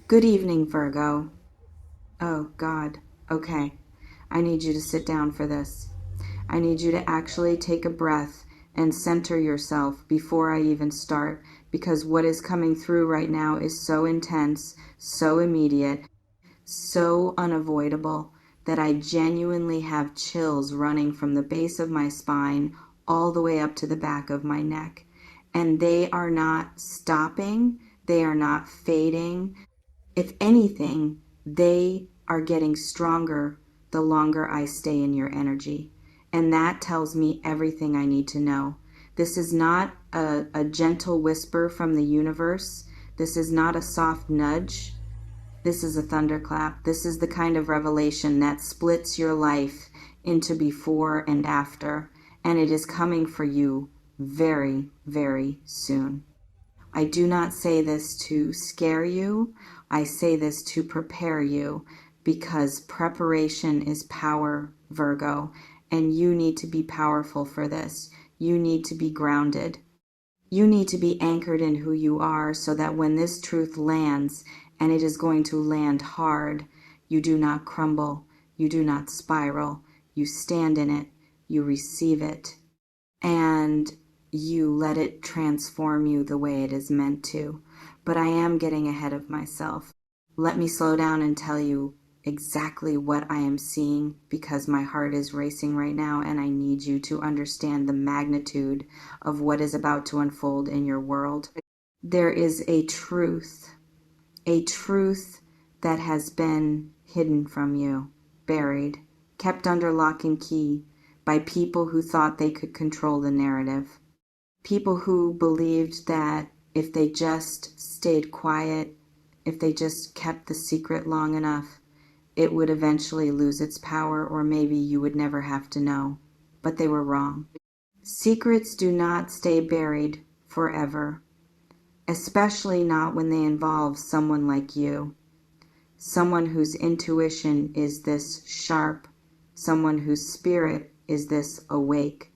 Good evening, Virgo. Oh, God. Okay. I need you to sit down for this. I need you to actually take a breath and center yourself before I even start, because what is coming through right now is so intense, so immediate, so unavoidable that I genuinely have chills running from the base of my spine all the way up to the back of my neck. And they are not stopping, they are not fading. If anything, they are getting stronger the longer I stay in your energy. And that tells me everything I need to know. This is not a gentle whisper from the universe. This is not a soft nudge. This is a thunderclap. This is the kind of revelation that splits your life into before and after. And it is coming for you very, very soon. I do not say this to scare you. I say this to prepare you, because preparation is power, Virgo, and you need to be powerful for this. You need to be grounded. You need to be anchored in who you are so that when this truth lands, and it is going to land hard, you do not crumble, you do not spiral, you stand in it, you receive it, and you let it transform you the way it is meant to. But I am getting ahead of myself. Let me slow down and tell you exactly what I am seeing, because my heart is racing right now and I need you to understand the magnitude of what is about to unfold in your world. There is a truth that has been hidden from you, buried, kept under lock and key by people who thought they could control the narrative. People who believed that if they just stayed quiet, if they just kept the secret long enough, it would eventually lose its power, or maybe you would never have to know. But they were wrong. Secrets do not stay buried forever, especially not when they involve someone like you. Someone whose intuition is this sharp, someone whose spirit is this awake.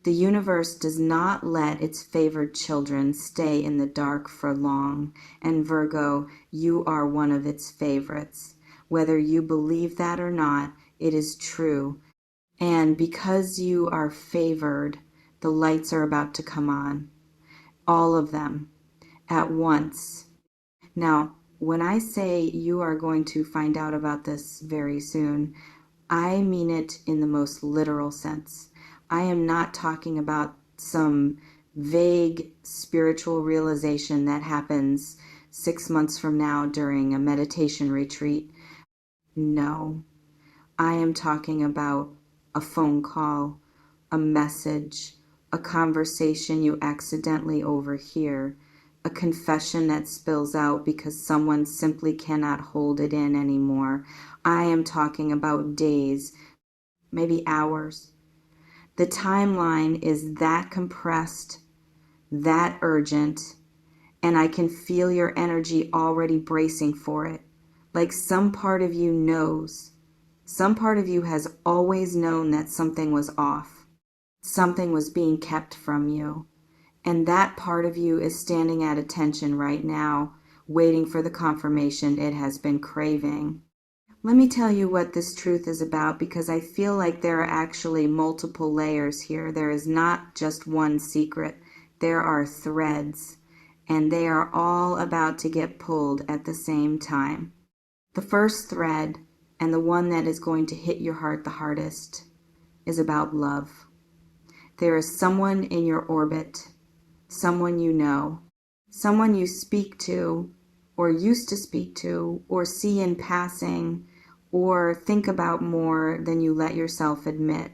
The universe does not let its favored children stay in the dark for long, and Virgo, you are one of its favorites. Whether you believe that or not, it is true. And because you are favored, the lights are about to come on. All of them at once. Now, when I say you are going to find out about this very soon, I mean it in the most literal sense. I am not talking about some vague spiritual realization that happens 6 months from now during a meditation retreat. No, I am talking about a phone call, a message, a conversation you accidentally overhear, a confession that spills out because someone simply cannot hold it in anymore. I am talking about days, maybe hours. The timeline is that compressed, that urgent, and I can feel your energy already bracing for it. Like some part of you knows. Some part of you has always known that something was off. Something was being kept from you. And that part of you is standing at attention right now, waiting for the confirmation it has been craving. Let me tell you what this truth is about, because I feel like there are actually multiple layers here. There is not just one secret. There are threads, and they are all about to get pulled at the same time. The first thread, and the one that is going to hit your heart the hardest, is about love. There is someone in your orbit, someone you know, someone you speak to, or used to speak to, or see in passing, or think about more than you let yourself admit.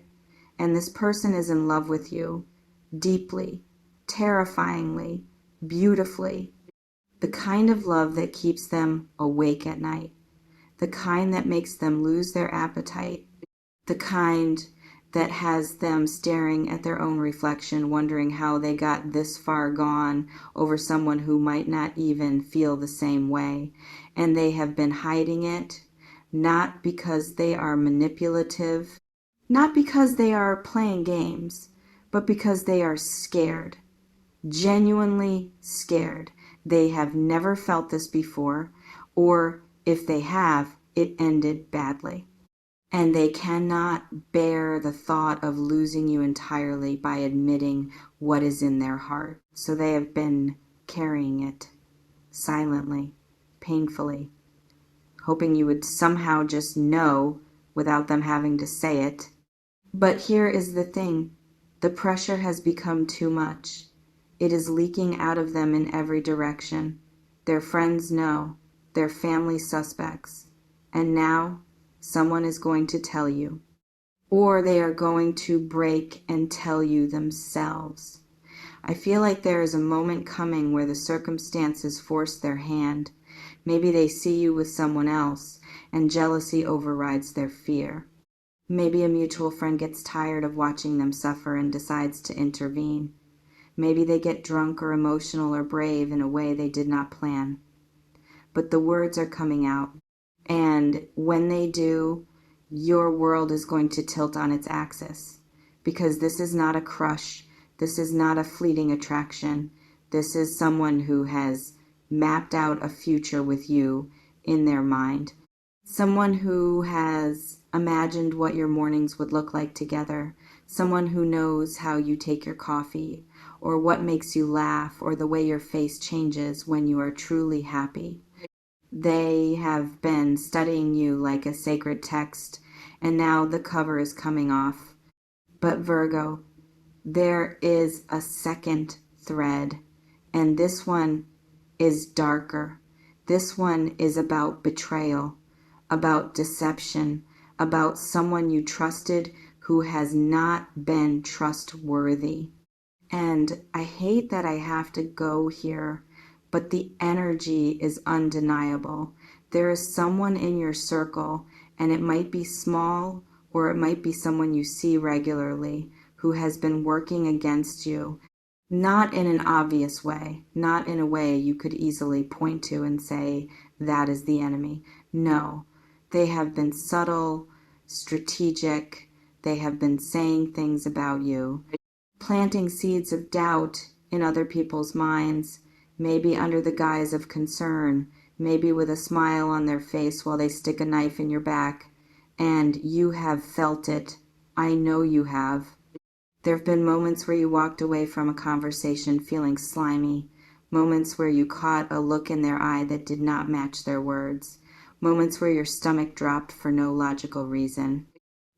And this person is in love with you, deeply, terrifyingly, beautifully. The kind of love that keeps them awake at night. The kind that makes them lose their appetite. The kind that has them staring at their own reflection, wondering how they got this far gone over someone who might not even feel the same way. And they have been hiding it, not because they are manipulative, not because they are playing games, but because they are scared, genuinely scared. They have never felt this before, or if they have, it ended badly. And they cannot bear the thought of losing you entirely by admitting what is in their heart. So they have been carrying it silently, painfully, hoping you would somehow just know without them having to say it. But here is the thing. The pressure has become too much. It is leaking out of them in every direction. Their friends know, their family suspects, and now someone is going to tell you, or they are going to break and tell you themselves. I feel like there is a moment coming where the circumstances force their hand. Maybe they see you with someone else, and jealousy overrides their fear. Maybe a mutual friend gets tired of watching them suffer and decides to intervene. Maybe they get drunk or emotional or brave in a way they did not plan. But the words are coming out. And when they do, your world is going to tilt on its axis. Because this is not a crush. This is not a fleeting attraction. This is someone who has mapped out a future with you in their mind. Someone who has imagined what your mornings would look like together. Someone who knows how you take your coffee, or what makes you laugh, or the way your face changes when you are truly happy. They have been studying you like a sacred text, and now the cover is coming off. But Virgo, there is a second thread, and this one is darker. This one is about betrayal, about deception, about someone you trusted who has not been trustworthy. And I hate that I have to go here, but the energy is undeniable. There is someone in your circle, and it might be small, or it might be someone you see regularly, who has been working against you. Not in an obvious way, not in a way you could easily point to and say, that is the enemy. No, they have been subtle, strategic, they have been saying things about you, planting seeds of doubt in other people's minds, maybe under the guise of concern, maybe with a smile on their face while they stick a knife in your back. And you have felt it. I know you have. There have been moments where you walked away from a conversation feeling slimy, moments where you caught a look in their eye that did not match their words, moments where your stomach dropped for no logical reason.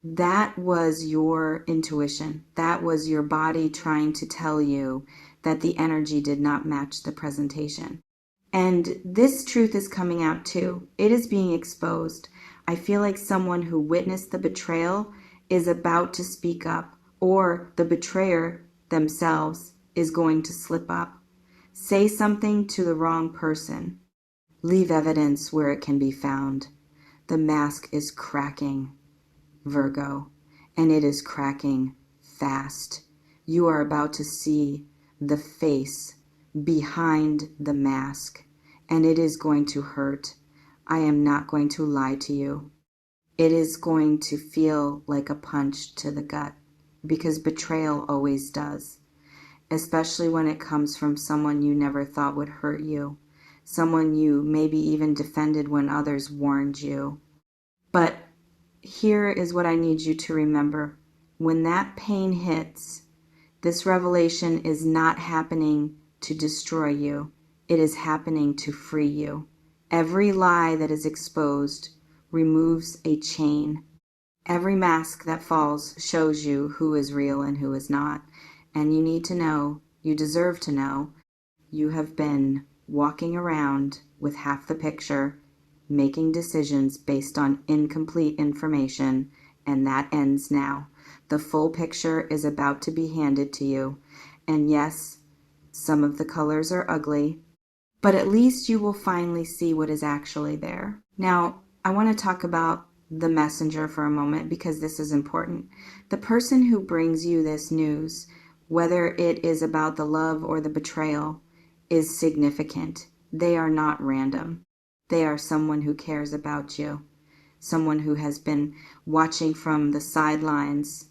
That was your intuition. That was your body trying to tell you that the energy did not match the presentation. And this truth is coming out too. It is being exposed. I feel like someone who witnessed the betrayal is about to speak up, or the betrayer themselves is going to slip up. Say something to the wrong person. Leave evidence where it can be found. The mask is cracking, Virgo, and it is cracking fast. You are about to see the face behind the mask, and it is going to hurt. I am not going to lie to you. It is going to feel like a punch to the gut, because betrayal always does, especially when it comes from someone you never thought would hurt you, someone you maybe even defended when others warned you. But here is what I need you to remember. When that pain hits, this revelation is not happening to destroy you. It is happening to free you. Every lie that is exposed removes a chain. Every mask that falls shows you who is real and who is not. And you need to know, you deserve to know, you have been walking around with half the picture, making decisions based on incomplete information, and that ends now. The full picture is about to be handed to you. And yes, some of the colors are ugly, but at least you will finally see what is actually there. Now, I want to talk about the messenger for a moment, because this is important. The person who brings you this news, whether it is about the love or the betrayal, is significant. They are not random. They are someone who cares about you, someone who has been watching from the sidelines,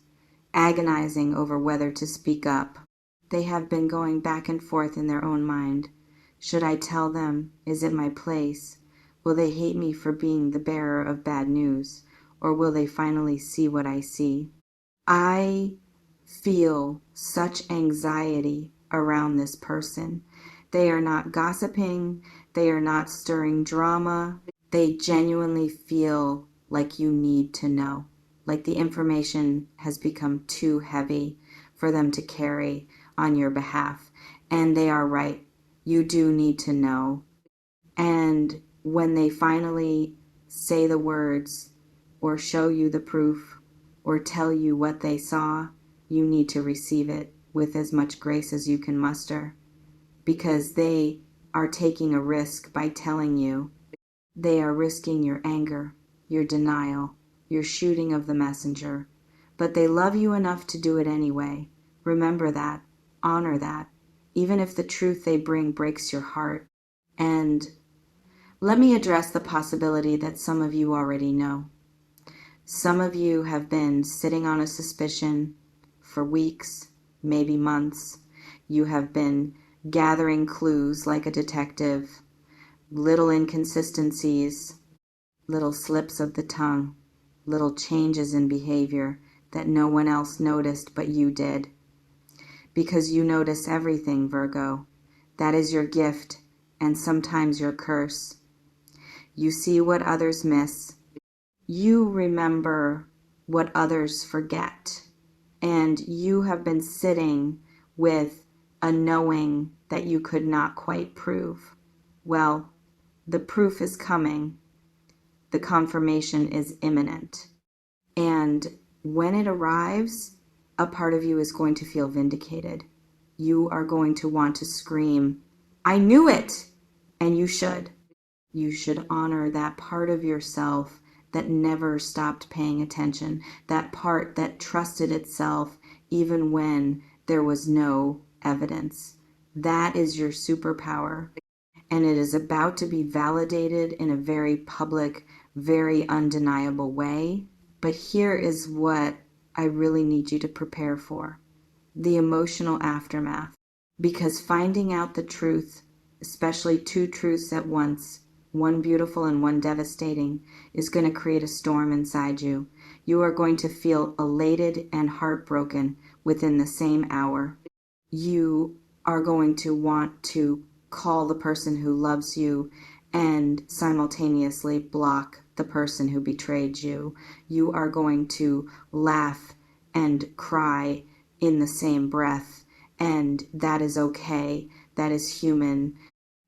agonizing over whether to speak up. They have been going back and forth in their own mind. Should I tell them? Is it my place? Will they hate me for being the bearer of bad news? Or will they finally see what I see? I feel such anxiety around this person. They are not gossiping. They are not stirring drama. They genuinely feel like you need to know, like the information has become too heavy for them to carry on your behalf. And they are right. You do need to know. And when they finally say the words or show you the proof or tell you what they saw, you need to receive it with as much grace as you can muster, because they are taking a risk by telling you. They are risking your anger, your denial, your shooting of the messenger. But they love you enough to do it anyway. Remember that. Honor that. Even if the truth they bring breaks your heart. And let me address the possibility that some of you already know. Some of you have been sitting on a suspicion for weeks, maybe months. You have been gathering clues like a detective, little inconsistencies, little slips of the tongue, little changes in behavior that no one else noticed but you did. Because you notice everything, Virgo. That is your gift and sometimes your curse. You see what others miss. You remember what others forget. And you have been sitting with a knowing that you could not quite prove. Well, the proof is coming. The confirmation is imminent. And when it arrives, a part of you is going to feel vindicated. You are going to want to scream, "I knew it!" And you should. You should honor that part of yourself that never stopped paying attention, that part that trusted itself even when there was no evidence. That is your superpower. And it is about to be validated in a very public, very undeniable way. But here is what I really need you to prepare for: the emotional aftermath. Because finding out the truth, especially two truths at once, one beautiful and one devastating, is going to create a storm inside you. You are going to feel elated and heartbroken within the same hour. You are going to want to call the person who loves you and simultaneously block the person who betrayed you. You are going to laugh and cry in the same breath, and that is okay. That is human.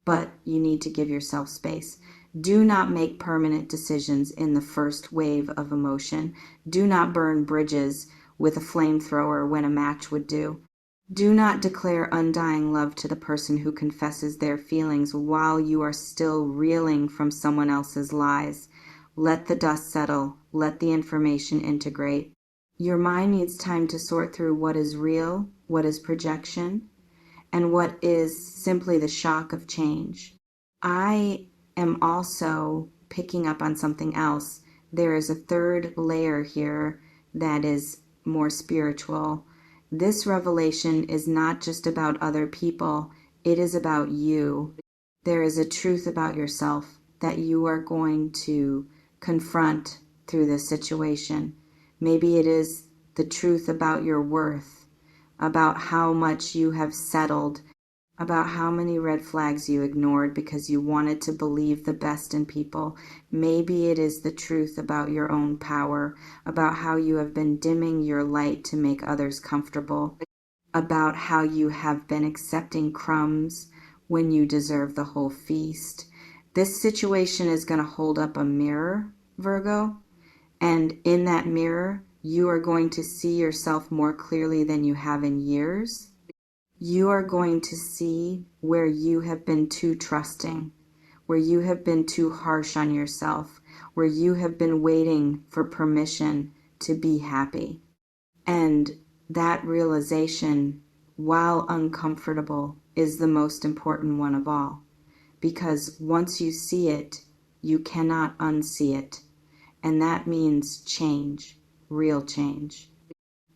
But you need to give yourself space. Do not make permanent decisions in the first wave of emotion. Do not burn bridges with a flamethrower when a match would do. Do not declare undying love to the person who confesses their feelings while you are still reeling from someone else's lies. Let the dust settle. Let the information integrate. Your mind needs time to sort through what is real, what is projection, and what is simply the shock of change. I am also picking up on something else. There is a third layer here that is more spiritual. This revelation is not just about other people, it is about you. There is a truth about yourself that you are going to confront through this situation. Maybe it is the truth about your worth, about how much you have settled, about how many red flags you ignored because you wanted to believe the best in people. Maybe it is the truth about your own power, about how you have been dimming your light to make others comfortable, about how you have been accepting crumbs when you deserve the whole feast. This situation is going to hold up a mirror, Virgo, and in that mirror, you are going to see yourself more clearly than you have in years. You are going to see where you have been too trusting, where you have been too harsh on yourself, where you have been waiting for permission to be happy. And that realization, while uncomfortable, is the most important one of all. Because once you see it, you cannot unsee it. And that means change, real change.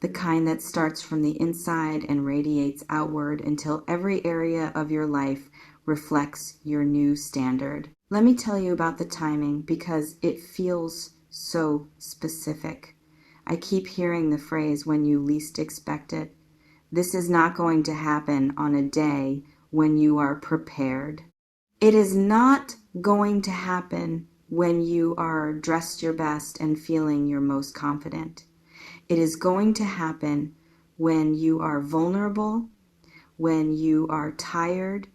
The kind that starts from the inside and radiates outward until every area of your life reflects your new standard. Let me tell you about the timing because it feels so specific. I keep hearing the phrase when you least expect it. This is not going to happen on a day when you are prepared. It is not going to happen when you are dressed your best and feeling your most confident. It is going to happen when you are vulnerable, when you are tired,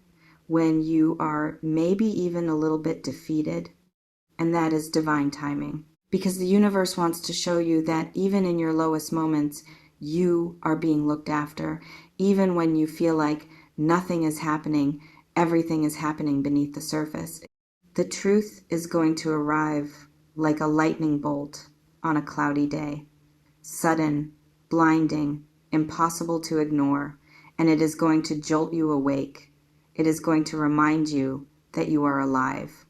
when you are maybe even a little bit defeated. And that is divine timing. Because the universe wants to show you that even in your lowest moments, you are being looked after. Even when you feel like nothing is happening, everything is happening beneath the surface. The truth is going to arrive like a lightning bolt on a cloudy day. Sudden, blinding, impossible to ignore, and it is going to jolt you awake. It is going to remind you that you are alive,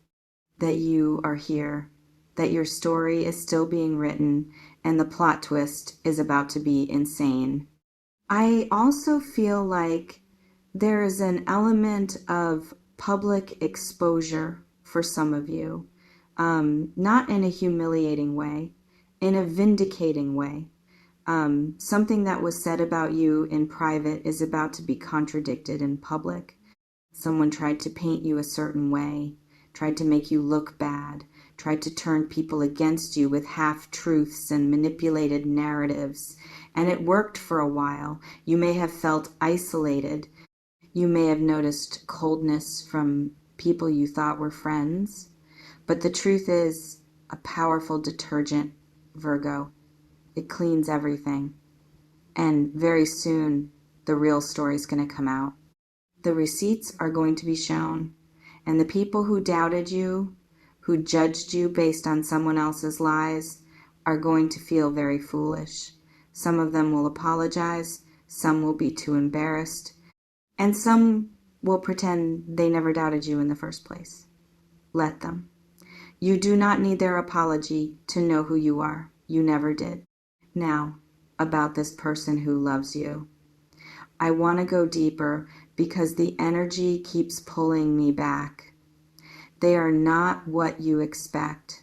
that you are here, that your story is still being written, and the plot twist is about to be insane. I also feel like there is an element of public exposure for some of you, not in a humiliating way, in a vindicating way. Something that was said about you in private is about to be contradicted in public. Someone tried to paint you a certain way, tried to make you look bad, tried to turn people against you with half-truths and manipulated narratives. And it worked for a while. You may have felt isolated. You may have noticed coldness from people you thought were friends. But the truth is a powerful detergent, Virgo. It cleans everything. And very soon, the real story's going to come out. The receipts are going to be shown. And the people who doubted you, who judged you based on someone else's lies, are going to feel very foolish. Some of them will apologize, some will be too embarrassed, and some will pretend they never doubted you in the first place. Let them. You do not need their apology to know who you are. You never did. Now, about this person who loves you. I want to go deeper because the energy keeps pulling me back. They are not what you expect.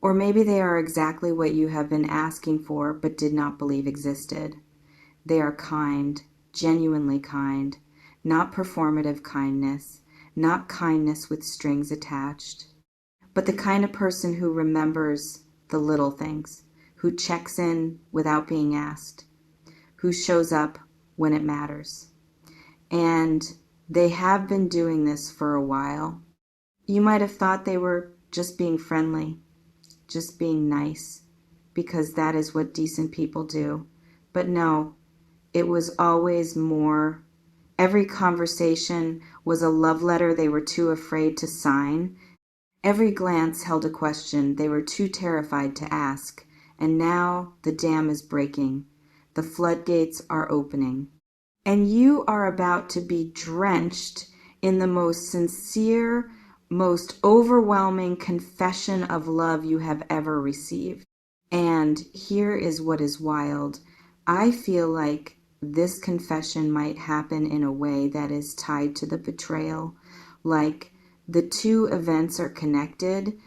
Or maybe they are exactly what you have been asking for but did not believe existed. They are kind, genuinely kind, not performative kindness, not kindness with strings attached, but the kind of person who remembers the little things, who checks in without being asked, who shows up when it matters. And they have been doing this for a while. You might have thought they were just being friendly, just being nice, because that is what decent people do. But no, it was always more. Every conversation was a love letter they were too afraid to sign. Every glance held a question they were too terrified to ask. And now the dam is breaking. The floodgates are opening. And you are about to be drenched in the most sincere, most overwhelming confession of love you have ever received. And here is what is wild. I feel like this confession might happen in a way that is tied to the betrayal. Like the two events are connected.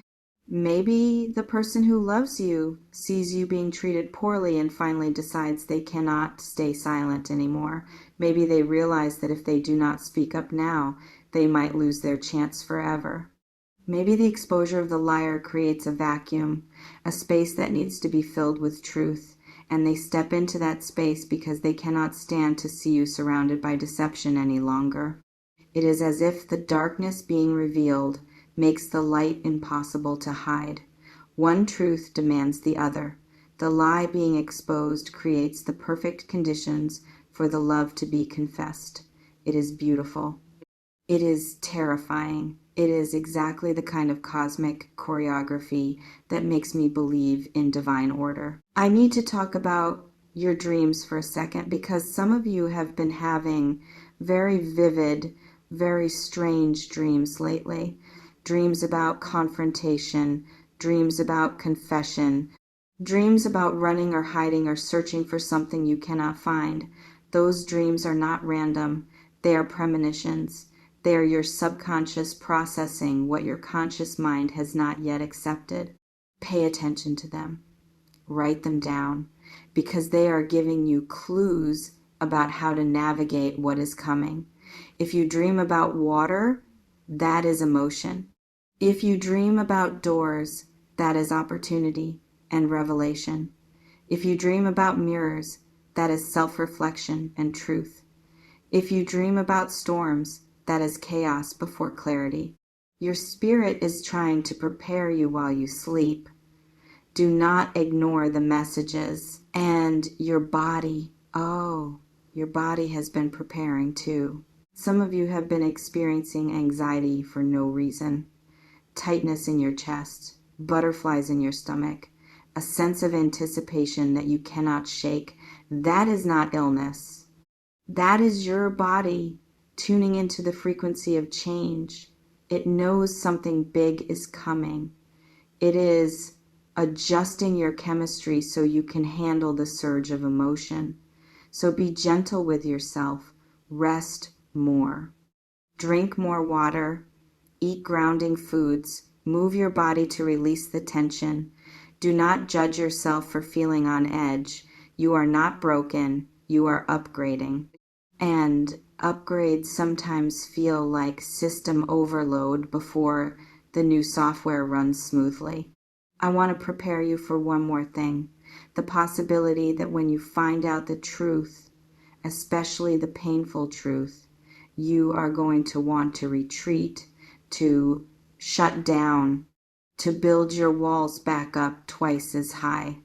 Maybe the person who loves you sees you being treated poorly and finally decides they cannot stay silent anymore. Maybe they realize that if they do not speak up now, they might lose their chance forever. Maybe the exposure of the liar creates a vacuum, a space that needs to be filled with truth, and they step into that space because they cannot stand to see you surrounded by deception any longer. It is as if the darkness being revealed makes the light impossible to hide. One truth demands the other. The lie being exposed creates the perfect conditions for the love to be confessed. It is beautiful. It is terrifying. It is exactly the kind of cosmic choreography that makes me believe in divine order. I need to talk about your dreams for a second because some of you have been having very vivid, very strange dreams lately. Dreams about confrontation, dreams about confession, dreams about running or hiding or searching for something you cannot find. Those dreams are not random. They are premonitions. They are your subconscious processing what your conscious mind has not yet accepted. Pay attention to them. Write them down, because they are giving you clues about how to navigate what is coming. If you dream about water, that is emotion. If you dream about doors, that is opportunity and revelation. If you dream about mirrors, that is self-reflection and truth. If you dream about storms, that is chaos before clarity. Your spirit is trying to prepare you while you sleep. Do not ignore the messages. And your body, your body has been preparing too. Some of you have been experiencing anxiety for no reason. Tightness in your chest, butterflies in your stomach, a sense of anticipation that you cannot shake. That is not illness. That is your body tuning into the frequency of change. It knows something big is coming. It is adjusting your chemistry so you can handle the surge of emotion. So be gentle with yourself. Rest more. Drink more water. Eat grounding foods. Move your body to release the tension. Do not judge yourself for feeling on edge. You are not broken. You are upgrading. And upgrades sometimes feel like system overload before the new software runs smoothly. I want to prepare you for one more thing. The possibility that when you find out the truth, especially the painful truth, you are going to want to retreat, to shut down, to build your walls back up twice as high.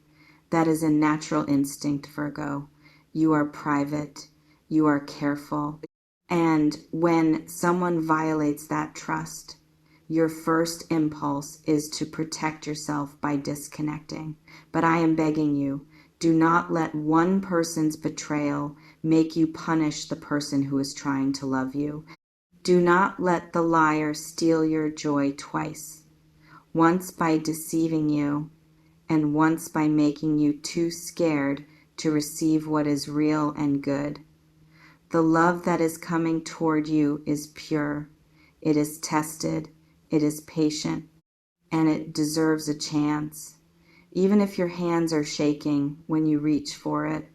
That is a natural instinct, Virgo. You are private. You are careful. And when someone violates that trust, your first impulse is to protect yourself by disconnecting. But I am begging you, do not let one person's betrayal make you punish the person who is trying to love you. Do not let the liar steal your joy twice. Once by deceiving you, and once by making you too scared to receive what is real and good. The love that is coming toward you is pure. It is tested. It is patient, and it deserves a chance. Even if your hands are shaking when you reach for it,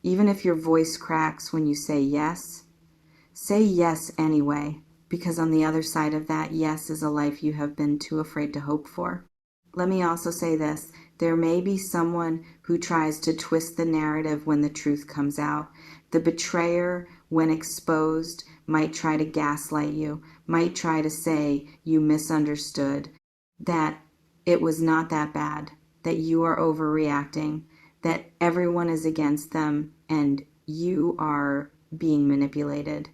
even if your voice cracks when you say yes anyway, because on the other side of that yes is a life you have been too afraid to hope for. Let me also say this. There may be someone who tries to twist the narrative when the truth comes out. The betrayer, when exposed, might try to gaslight you, might try to say you misunderstood, that it was not that bad, that you are overreacting, that everyone is against them and you are being manipulated.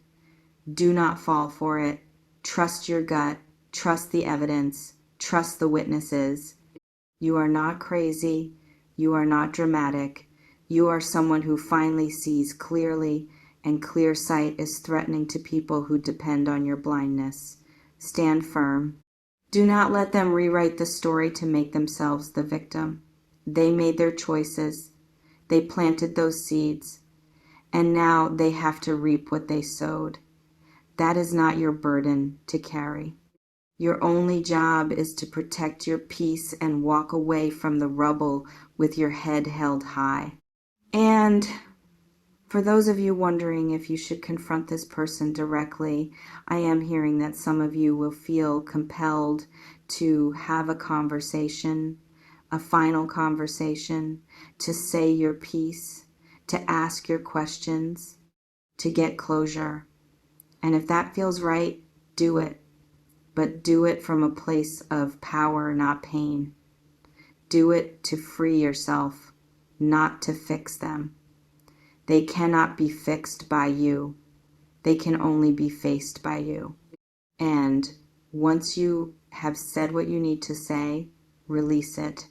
Do not fall for it. Trust your gut. Trust the evidence. Trust the witnesses. You are not crazy. You are not dramatic. You are someone who finally sees clearly, and clear sight is threatening to people who depend on your blindness. Stand firm. Do not let them rewrite the story to make themselves the victim. They made their choices. They planted those seeds, and now they have to reap what they sowed. That is not your burden to carry. Your only job is to protect your peace and walk away from the rubble with your head held high. And for those of you wondering if you should confront this person directly, I am hearing that some of you will feel compelled to have a conversation, a final conversation, to say your piece, to ask your questions, to get closure. And if that feels right, do it. But do it from a place of power, not pain. Do it to free yourself, not to fix them. They cannot be fixed by you. They can only be faced by you. And once you have said what you need to say, release it.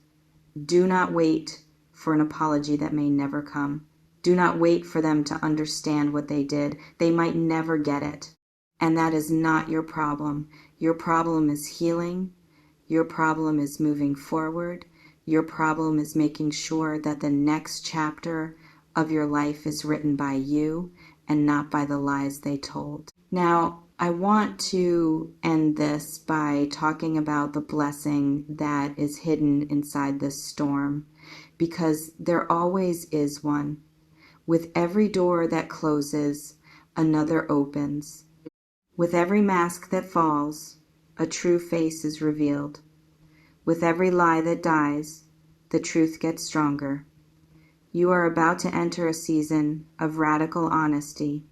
Do not wait for an apology that may never come. Do not wait for them to understand what they did. They might never get it. And that is not your problem. Your problem is healing. Your problem is moving forward. Your problem is making sure that the next chapter of your life is written by you and not by the lies they told. Now, I want to end this by talking about the blessing that is hidden inside this storm, because there always is one. With every door that closes, another opens. With every mask that falls, a true face is revealed. With every lie that dies, the truth gets stronger. You are about to enter a season of radical honesty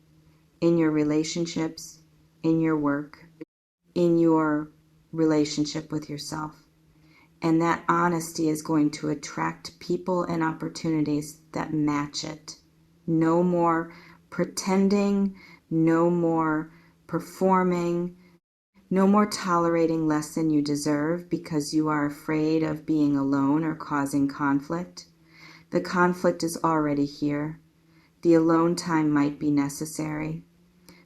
in your relationships, in your work, in your relationship with yourself. And that honesty is going to attract people and opportunities that match it. No more pretending, no more performing, no more tolerating less than you deserve because you are afraid of being alone or causing conflict. The conflict is already here. The alone time might be necessary,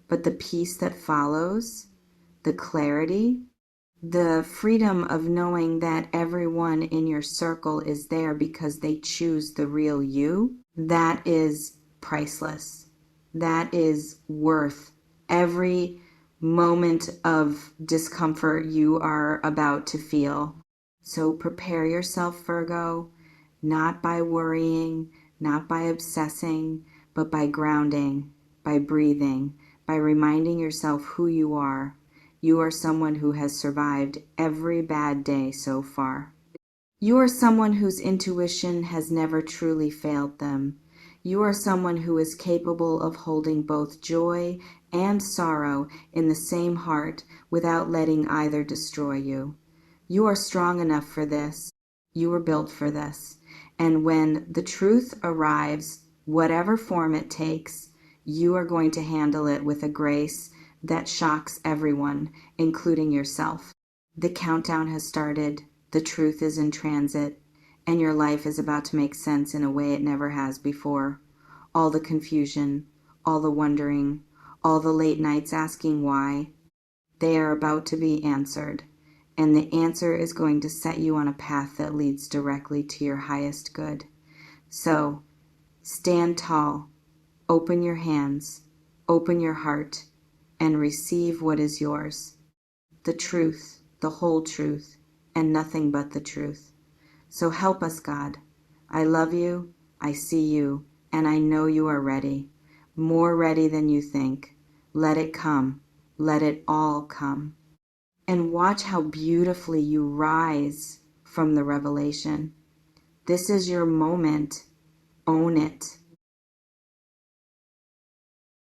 but the peace that follows, the clarity, the freedom of knowing that everyone in your circle is there because they choose the real you, that is priceless. That is worth every moment of discomfort you are about to feel. So prepare yourself, Virgo, not by worrying, not by obsessing, but by grounding, by breathing, by reminding yourself who you are. You are someone who has survived every bad day so far. You are someone whose intuition has never truly failed them. You are someone who is capable of holding both joy and sorrow in the same heart without letting either destroy you. You are strong enough for this. You were built for this. And when the truth arrives, whatever form it takes, you are going to handle it with a grace that shocks everyone, including yourself. The countdown has started, the truth is in transit, and your life is about to make sense in a way it never has before. All the confusion, all the wondering, all the late nights asking why, they are about to be answered, and the answer is going to set you on a path that leads directly to your highest good. So, stand tall, open your hands, open your heart, and receive what is yours. The truth, the whole truth, and nothing but the truth. So help us, God. I love you, I see you, and I know you are ready. More ready than you think. Let it come. Let it all come. And watch how beautifully you rise from the revelation. This is your moment. Own it.